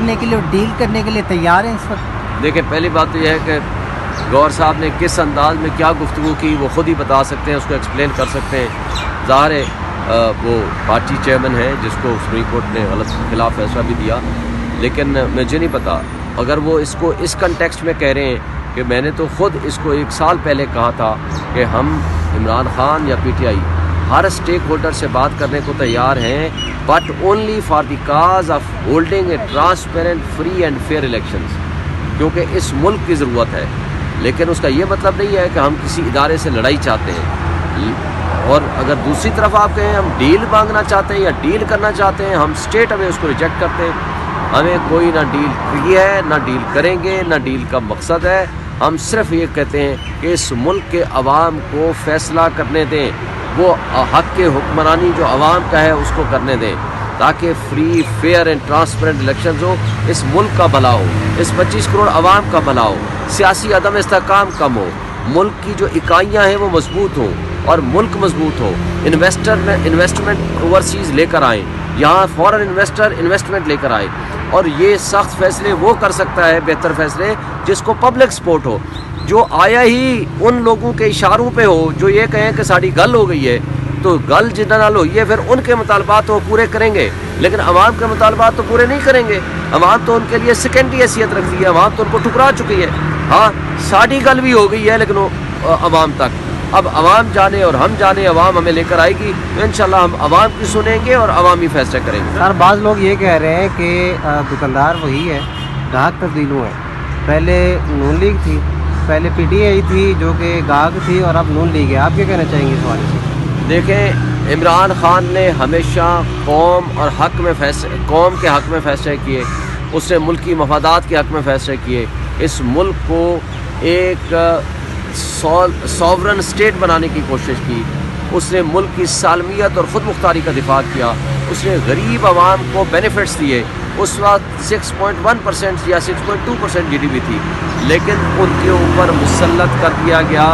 کرنے کے لیے اور ڈیل کرنے کے لیے تیار ہیں اس وقت؟ دیکھیں پہلی بات تو یہ ہے کہ گور صاحب نے کس انداز میں کیا گفتگو کی وہ خود ہی بتا سکتے ہیں، اس کو ایکسپلین کر سکتے ہیں. ظاہر ہے وہ پارٹی چیئرمین ہیں جس کو سپریم کورٹ نے غلط خلاف فیصلہ بھی دیا، لیکن مجھے نہیں پتا اگر وہ اس کو اس کنٹیکسٹ میں کہہ رہے ہیں کہ میں نے تو خود اس کو 1 سال پہلے کہا تھا کہ ہم عمران خان یا پی ٹی آئی ہر اسٹیک ہولڈر سے بات کرنے کو تیار ہیں، but only for the cause of holding a transparent free and fair elections, کیونکہ اس ملک کی ضرورت ہے. لیکن اس کا یہ مطلب نہیں ہے کہ ہم کسی ادارے سے لڑائی چاہتے ہیں. اور اگر دوسری طرف آپ کہیں ہم ڈیل مانگنا چاہتے ہیں یا ڈیل کرنا چاہتے ہیں، ہم اسٹیٹ اوے اس کو ریجیکٹ کرتے ہیں. ہمیں کوئی نہ ڈیل کی ہے نہ ڈیل کریں گے، نہ ڈیل کا مقصد ہے. ہم صرف یہ کہتے ہیں کہ اس ملک کے عوام کو فیصلہ کرنے دیں، وہ حق کے حکمرانی جو عوام کا ہے اس کو کرنے دیں، تاکہ free fair and transparent elections ہو، اس ملک کا بھلا ہو، اس 25 کروڑ عوام کا بھلا ہو، سیاسی عدم استحکام کم ہو، ملک کی جو اکائیاں ہیں وہ مضبوط ہوں اور ملک مضبوط ہو. انویسٹمنٹ اوورسیز لے کر آئیں، یہاں فورن انویسٹر انویسٹمنٹ لے کر آئے. اور یہ سخت فیصلے وہ کر سکتا ہے، بہتر فیصلے جس کو پبلک سپورٹ ہو، جو آیا ہی ان لوگوں کے اشاروں پہ ہو جو یہ کہیں کہ ساری گل ہو گئی ہے، تو گل جتنا نال ہوئی ہے پھر ان کے مطالبات وہ پورے کریں گے، لیکن عوام کے مطالبات تو پورے نہیں کریں گے. عوام تو ان کے لیے سیکنڈری حیثیت رکھتی ہے، عوام تو ان کو ٹھکرا چکی ہے. ہاں ساری گل بھی ہو گئی ہے لیکن وہ عوام تک، اب عوام جانے اور ہم جانے، عوام ہمیں لے کر آئے گی تو انشاءاللہ ہم عوام کی سنیں گے اور عوامی فیصلے کریں گے. سر بعض لوگ یہ کہہ رہے ہیں کہ دکاندار وہی ہے، گاہک تبدیل ہوئے ہیں. پہلے نون لیگ تھی، پہلے پی ٹی آئی تھی جو کہ گاہک تھی، اور اب نون لیگ ہے. آپ کیا کہنا چاہیں گے اس حوالے سے؟ دیکھیں عمران خان نے ہمیشہ قوم کے حق میں فیصلے کیے، اس نے ملکی مفادات کے حق میں فیصلے کیے. اس ملک کو ایک سوورن اسٹیٹ بنانے کی کوشش کی. اس نے ملک کی سالمیت اور خود مختاری کا دفاع کیا. اس نے غریب عوام کو بینیفٹس دیے. اس وقت 6.1% یا 6.2% جی ڈی پی تھی، لیکن ان کے اوپر مسلط کر دیا گیا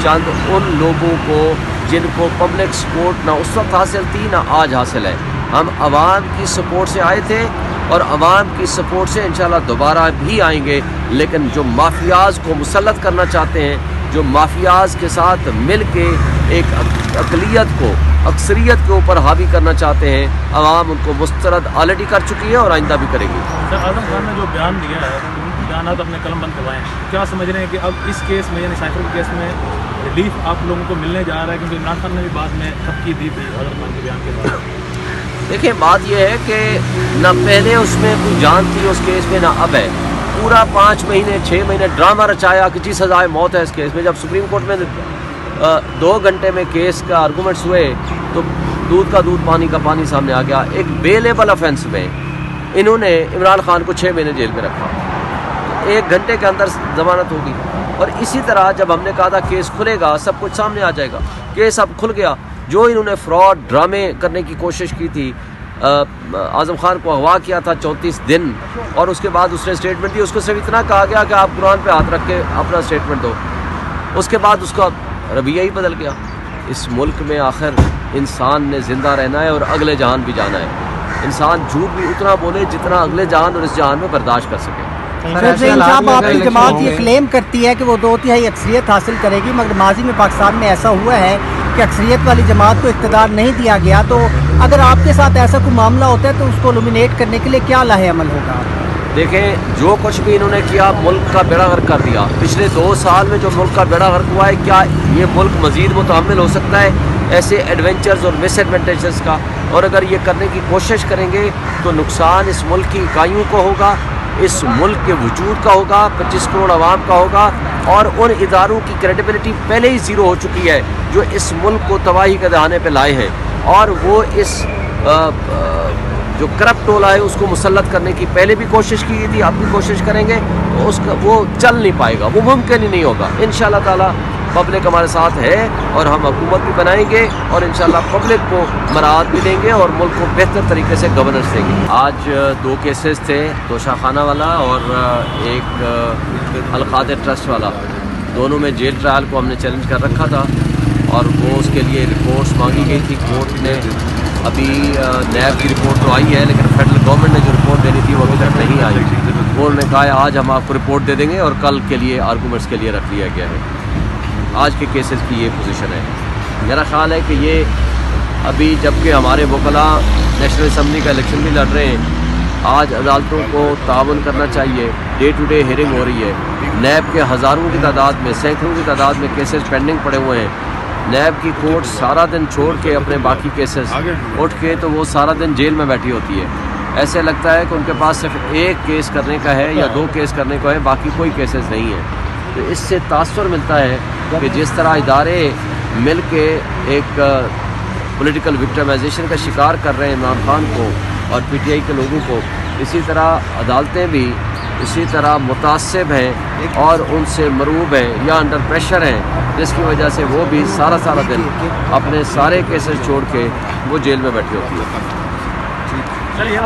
چند ان لوگوں کو جن کو پبلک سپورٹ نہ اس وقت حاصل تھی نہ آج حاصل ہے. ہم عوام کی سپورٹ سے آئے تھے اور عوام کی سپورٹ سے انشاءاللہ دوبارہ بھی آئیں گے، لیکن جو مافیاز کو مسلط کرنا چاہتے ہیں، جو مافیاز کے ساتھ مل کے ایک اقلیت کو اکثریت کے اوپر حاوی کرنا چاہتے ہیں، عوام ان کو مسترد آلریڈی کر چکی ہے اور آئندہ بھی کرے گی. سر اعظم خان نے جو بیان دیا ہے، بیانات اپنے قلم بند کروائے ہیں، کیا سمجھ رہے ہیں کہ اب اس کیس میں یعنی سائفر کے کیس میں ریلیف آپ لوگوں کو ملنے جا رہا ہے؟ کیونکہ عمران خان نے بھی بعد میں دھمکی دی تھی اعظم خان کے بیان کے بعد. دیکھیں بات یہ ہے کہ نہ پہلے اس میں کوئی جان تھی اس کیس میں، نہ اب ہے. پورا 5 مہینے 6 مہینے ڈرامہ رچایا کہ جی سزائے موت ہے اس کیس میں. جب سپریم کورٹ میں 2 گھنٹے میں کیس کا آرگومنٹس ہوئے تو دودھ کا دودھ پانی کا پانی سامنے آ گیا. ایک بیلیبل افینس میں انہوں نے عمران خان کو 6 مہینے جیل میں رکھا، 1 گھنٹے کے اندر ضمانت ہوگی. اور اسی طرح جب ہم نے کہا تھا کیس کھلے گا سب کچھ سامنے آ جائے گا، کیس اب کھل گیا. جو انہوں نے فراڈ ڈرامے کرنے کی کوشش کی تھی، اعظم خان کو اغوا کیا تھا 34 دن، اور اس کے بعد اس نے اسٹیٹمنٹ دی. اس کو صرف اتنا کہا گیا کہ آپ قرآن پہ ہاتھ رکھ کے اپنا اسٹیٹمنٹ دو. اس کے بعد اس کا رویہ ہی بدل گیا. اس ملک میں آخر انسان نے زندہ رہنا ہے اور اگلے جہان بھی جانا ہے. انسان جھوٹ بھی اتنا بولے جتنا اگلے جہان اور اس جہان میں برداشت کر سکے. صاحب آپ کی جماعت یہ کلیم کرتی ہے کہ وہ 2/3 اکثریت حاصل کرے گی، مگر ماضی میں پاکستان میں ایسا ہوا ہے کہ اکثریت والی جماعت کو اقتدار نہیں دیا گیا. تو اگر آپ کے ساتھ ایسا کوئی معاملہ ہوتا ہے تو اس کو ایلیمینیٹ کرنے کے لیے کیا لاہ عمل ہوگا؟ دیکھیں جو کچھ بھی انہوں نے کیا ملک کا بیڑا غرق کر دیا. پچھلے 2 سال میں جو ملک کا بیڑا غرق ہوا ہے، کیا یہ ملک مزید متحمل ہو سکتا ہے ایسے ایڈونچرز اور مس ایڈوینٹیجز کا؟ اور اگر یہ کرنے کی کوشش کریں گے تو نقصان اس ملک کی اکائیوں کو ہوگا، اس ملک کے وجود کا ہوگا، 25 کروڑ عوام کا ہوگا، اور ان اداروں کی کریڈیبلٹی پہلے ہی زیرو ہو چکی ہے جو اس ملک کو تباہی کے دہانے پہ لائے ہیں. اور وہ اس جو کرپٹ ٹولہ ہے اس کو مسلط کرنے کی پہلے بھی کوشش کی تھی، اب بھی کوشش کریں گے. وہ چل نہیں پائے گا، وہ ممکن ہی نہیں ہوگا. انشاءاللہ تعالی پبلک ہمارے ساتھ ہے اور ہم حکومت بھی بنائیں گے اور انشاءاللہ پبلک کو مراعات بھی دیں گے اور ملک کو بہتر طریقے سے گورننس دیں گے. آج 2 کیسز تھے، توشہ خانہ والا اور ایک القادر ٹرسٹ والا. دونوں میں جیل ٹرائل کو ہم نے چیلنج کر رکھا تھا اور وہ اس کے لیے رپورٹس مانگی گئی تھی. کورٹ نے अभी नैब की रिपोर्ट तो आई है, लेकिन फेडरल गवर्नमेंट ने जो रिपोर्ट देनी थी वो अभी तक नहीं आई। वो उन्होंने कहा है आज हम आपको रिपोर्ट दे देंगे और कल के लिए आर्गूमेंट्स के लिए रख लिया गया है। आज के केसेस की ये पोजीशन है। मेरा ख्याल है कि ये अभी जबकि हमारे वकला नेशनल असम्बली का इलेक्शन भी लड़ रहे हैं, आज अदालतों को ताउन करना चाहिए। डे टू डे हियरिंग हो रही है। नैब के हज़ारों की तादाद में, सैकड़ों की तादाद में केसेस पेंडिंग पड़े हुए हैं। नैब की कोर्ट सारा दिन छोड़ के अपने बाकी केसेस उठ के तो वो सारा दिन जेल में बैठी होती है। ऐसे लगता है कि उनके पास सिर्फ एक केस करने का है या 2 केस करने को है, बाकी कोई केसेस नहीं है। तो इससे तासुर मिलता है कि जिस तरह इदारे मिल के एक पॉलिटिकल विक्टिमाइजेशन का शिकार कर रहे हैं इमरान खान को और पीटीआई के लोगों को, इसी तरह अदालतें भी इसी तरह मुतासिब हैं और उनसे मरूब हैं या अंडर प्रेशर हैं, जिसकी वजह से वो भी सारा दिन अपने सारे केसेस छोड़ के वो जेल में बैठी होती है। चलिए,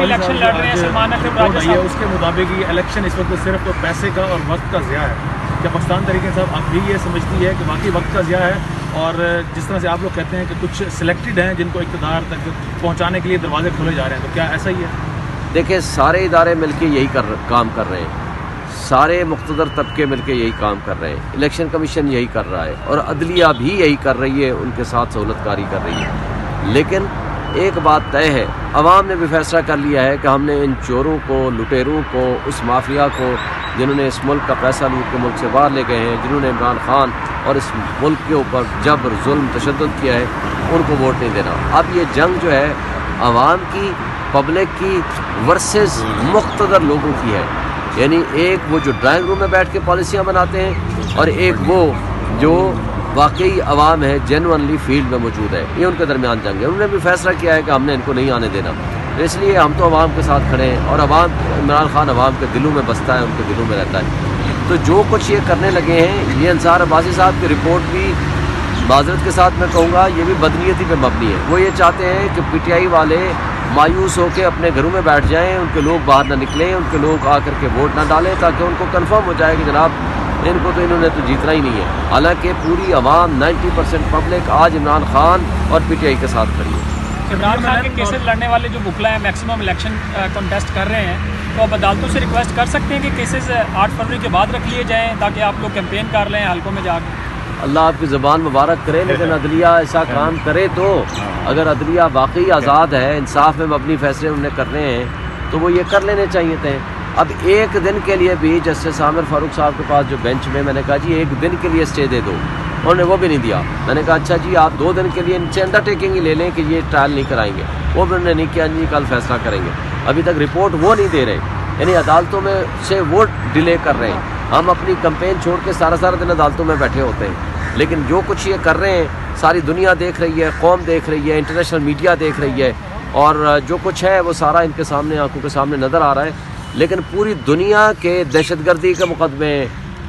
इलेक्शन लड़ रहे हैं सलमान अकरम राजा साहब, उसके मुताबिक ये इलेक्शन इस वक्त सिर्फ तो पैसे का और वक्त का ज़िया है। क्या पाकिस्तान तरीके साहब अब भी ये समझती है कि वाकई वक्त का ज़िया है, और जिस तरह से आप लोग कहते हैं कि कुछ सिलेक्टेड हैं जिनको इक़्तिदार तक पहुंचाने के लिए दरवाजे खोले जा रहे हैं, तो क्या ऐसा ही है? देखिए, सारे इदारे मिलके यही काम कर रहे हैं, सारे मुख्तदर तबके मिलके यही काम कर रहे हैं। इलेक्शन कमीशन यही कर रहा है और अदलिया भी यही कर रही है, उनके साथ सहूलतकारी कर रही है। लेकिन एक बात तय है, अवाम ने भी फैसला कर लिया है कि हमने इन चोरों को, लुटेरों को, उस माफिया को जिन्होंने इस मुल्क का पैसा लूट के मुल्क से बाहर ले गए हैं, जिन्होंने इमरान खान और इस मुल्क के ऊपर जबर, जुल्म, तशद्दुद किया है, उनको वोट नहीं देना। अब ये जंग जो है अवाम की, पब्लिक की वर्सेस मुख्तदर लोगों की है। यानी एक वो जो ड्राइंग रूम में बैठ के पॉलिसियाँ बनाते हैं और एक वो जो वाकई अवाम है, जेनुअनली फील्ड में मौजूद है। ये उनके दरमियान जंग है। उन्होंने भी फैसला किया है कि हमने इनको नहीं आने देना, तो इसलिए हम तो अवाम के साथ खड़े हैं और अवाम, इमरान खान अवाम के दिलों में बसता है, उनके दिलों में रहता है। तो जो कुछ ये करने लगे हैं, ये अंसार अब्बासी साहब की रिपोर्ट भी माजरत के साथ मैं कहूँगा ये भी बदनीयती पे मबनी है। वो ये चाहते हैं कि पीटीआई वाले मायूस होकर अपने घरों में बैठ जाएं, उनके लोग बाहर ना निकलें, उनके लोग आकर के वोट ना डालें, ताकि उनको कंफर्म हो जाए कि जनाब इनको तो इन्होंने तो जीतना ही नहीं है। हालांकि पूरी आवाम 90% पब्लिक आज इमरान खान और पीटीआई के साथ खड़ी है। इमरान खान के केसेस लड़ने वाले जो बुकला हैं मैक्सिमम इलेक्शन कॉन्टेस्ट कर रहे हैं, तो अब अदालतों से रिक्वेस्ट कर सकते हैं कि केसेस 8 फरवरी के बाद रख लिए जाएँ ताकि आप लोग कैंपेन कर लें हल्कों में जाकर। अल्लाह आपकी ज़बान मुबारक करे, लेकिन अदलिया ऐसा काम करे तो, अगर अदलिया वाकई आज़ाद है, इंसाफ में मबनी फैसले उन्हें करने हैं तो वो ये कर लेने चाहिए थे। अब एक दिन के लिए भी जस्टिस आमिर फारूक साहब के पास जो बेंच में, मैंने कहा जी एक दिन के लिए स्टे दे दो, उन्होंने वो भी नहीं दिया। मैंने कहा अच्छा जी आप 2 दिन के लिए इनसे अंडरटेकिंग ही ले लें कि ये ट्रायल नहीं कराएंगे, वो भी उन्होंने नहीं किया जी कल फैसला करेंगे। अभी तक रिपोर्ट वो नहीं दे रहे, यानी अदालतों में से वो डिले कर रहे हैं। हम अपनी कैंपेन छोड़ के सारा दिन अदालतों में बैठे होते हैं, लेकिन जो कुछ ये कर रहे हैं सारी दुनिया देख रही है, कौम देख रही है, इंटरनेशनल मीडिया देख रही है, और जो कुछ है वो सारा इनके सामने, आंखों के सामने नज़र आ रहा है। लेकिन पूरी दुनिया के दहशतगर्दी के मुकदमे,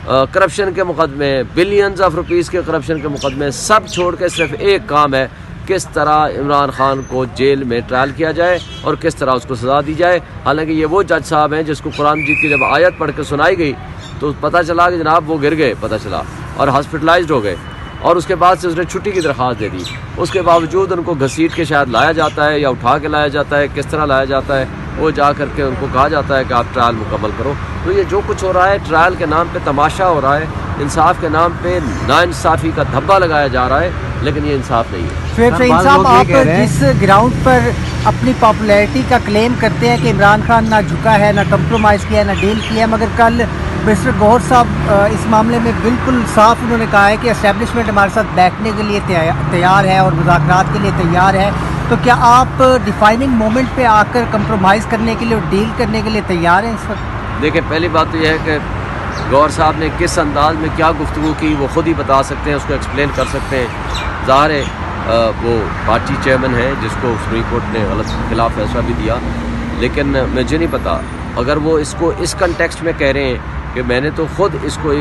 करप्शन के मुकदमे, बिलियंस ऑफ रुपीज़ के करप्शन के मुकदमे, सब छोड़ के सिर्फ एक काम है, किस तरह इमरान खान को जेल में ट्रायल किया जाए और किस तरह उसको सज़ा दी जाए। हालांकि ये वो जज साहब हैं जिसको कुरान मजीद की जब आयत पढ़ के सुनाई गई तो पता चला कि जनाब वो गिर गए, पता चला, और हॉस्पिटलाइज्ड हो गए, और उसके बाद से उसने छुट्टी की दरख्वास्त दे दी। उसके बावजूद उनको घसीट के शायद लाया जाता है या उठा के लाया जाता है, किस तरह लाया जाता है, वो जा करके उनको कहा जाता है कि आप ट्रायल मुकम्मल करो। तो ये जो कुछ हो रहा है, ट्रायल के नाम पे तमाशा हो रहा है, इंसाफ के नाम पे नाइंसाफ़ी का धब्बा लगाया जा रहा है, लेकिन ये इंसाफ नहीं है। फिर साहब, आप जिस ग्राउंड पर अपनी पॉपुलैरिटी का क्लेम करते हैं कि इमरान खान ना झुका है, ना कंप्रोमाइज़ किया, ना डील किया, मगर कल मिस्टर गौहर साहब इस मामले में बिल्कुल साफ उन्होंने कहा है कि एस्टेब्लिशमेंट हमारे साथ बैठने के लिए तैयार है और मुज़ाकरात के लिए तैयार है। तो क्या आप डिफाइनिंग मोमेंट पे आकर कंप्रोमाइज़ करने के लिए और डील करने के लिए तैयार हैं इस वक्त? देखिए, पहली बात तो यह है कि गौहर साहब ने किस अंदाज में क्या गुफ्तगू की वो ख़ुद ही बता सकते हैं, उसको एक्सप्लेन कर सकते हैं। ज़ाहिर है वो पार्टी चेयरमैन है जिसको सुप्रीम कोर्ट ने गलत खिलाफ फैसला भी दिया, लेकिन मुझे नहीं पता अगर वो इसको इस कंटेक्स्ट में कह रहे हैं कि मैंने तो ख़ुद इसको